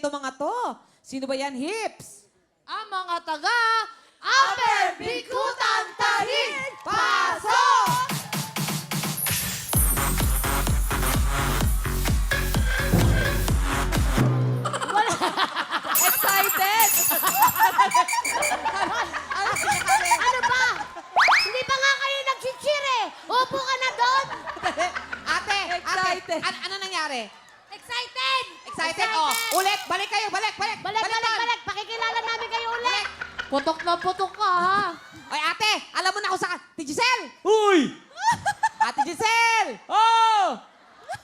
itong mga to. Sino ba yan, Hips? Ang mga taga Upper Bikutan Taguig! Pasok! Excited! Ano ba? Hindi pa nga kayo nag-cheer eh! Upo ka na doon! Ate, Excited. ate, ano nangyari? Excited! Excited? Oh, ulit, balik kayo, balik. Balik! Pakikilala namin kayo ulit! Putok na putok ka, ha? Oy, ate, alam mo na ako sa... Ate Giselle! Uy! Ate Giselle! Oh!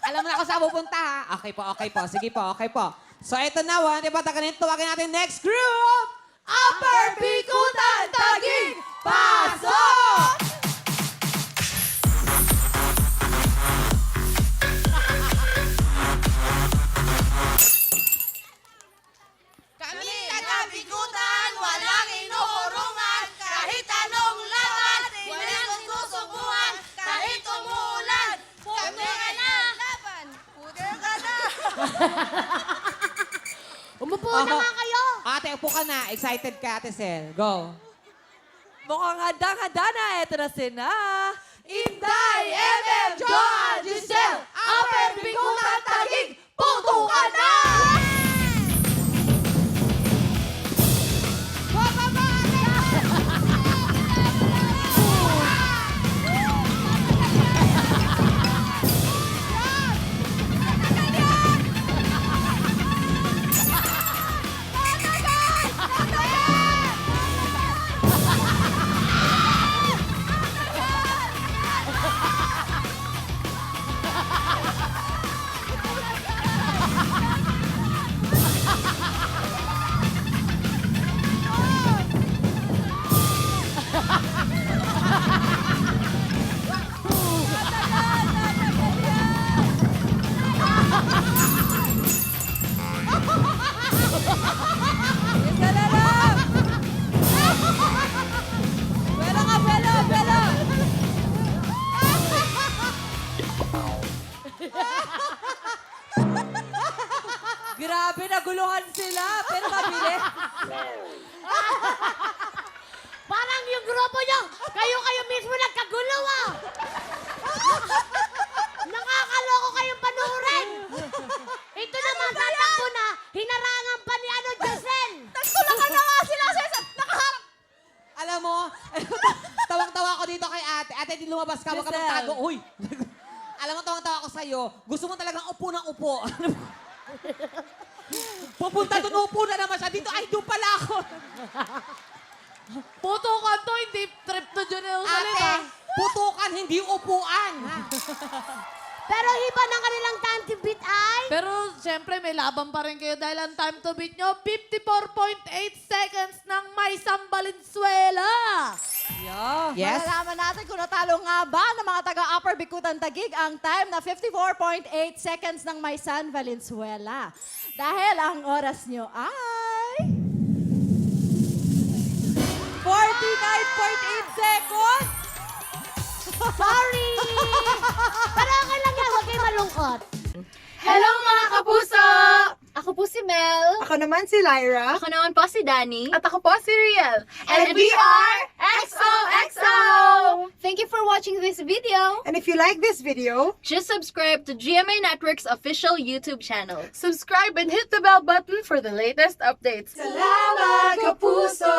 Alam mo na ako saan pupunta, ha? Okay po. Sige po, okay po. So, ito na, one, diba, tawagin natin next group! Upper Bikutan Taguig! Pasok! Kami taga-Bikutan, walang inuurungan. Kahit anong laban, walang susubukan. Kahit umuulan, kami na laban. Puder ka na. Umupo na nga kayo. Ate, upo ka na. Excited ka, Ate Sel. Go. Mukhang handang-handa na. Ito na sina. Inday, MM, Joan, Giselle, Upper Bikutan Taguig, putukan na! Isa na lang! Belo ka, belo! Grabe, naguluhan sila. Pero mabilis. Parang yung grupo nyo, kayo mismo nagkagulo ah! Nakakaloko kayong panurin! Ito naman tatakbo na, hinarangan pa ni Giselle! Nagtulakan na nga sila, Cesar! Nakaharap! Alam mo, tawang-tawa ako dito kay ate. Ate, di lumabas ka, huwag ka Giselle. magtago. Uy! Alam mo, tawang-tawa ako sa'yo. Gusto mo talagang upo ng upo. Pupunta doon, upo na naman siya. Dito, ay, doon pala ako. Putukan to, hindi trip to Jerusalem, Ate, ha? putukan, hindi upuan. Pero iba ng kanilang time to beat ay... Pero, siyempre, may laban pa rin kayo dahil ang time to beat nyo, 54.8 seconds ng Maysang Valenzuela. Yeah. Yes? Malalaman natin kung natalo nga ba ng mga taga-Upper Bikutan Taguig ang time na 54.8 seconds ng Maysan Valenzuela. Dahil ang oras nyo ay... 49.8 seconds. Sorry! Pero okay lang yan, huwag kayo malungkot. Hello mga kapuso! Ako po si Mel. Ako naman si Lyra. Ako naman po si Danny. At ako po si Riel. And we are XOXO! Thank you for watching this video. And if you like this video, Just subscribe to GMA Network's official YouTube channel. subscribe and hit the bell button for the latest updates. Salamat, kapuso!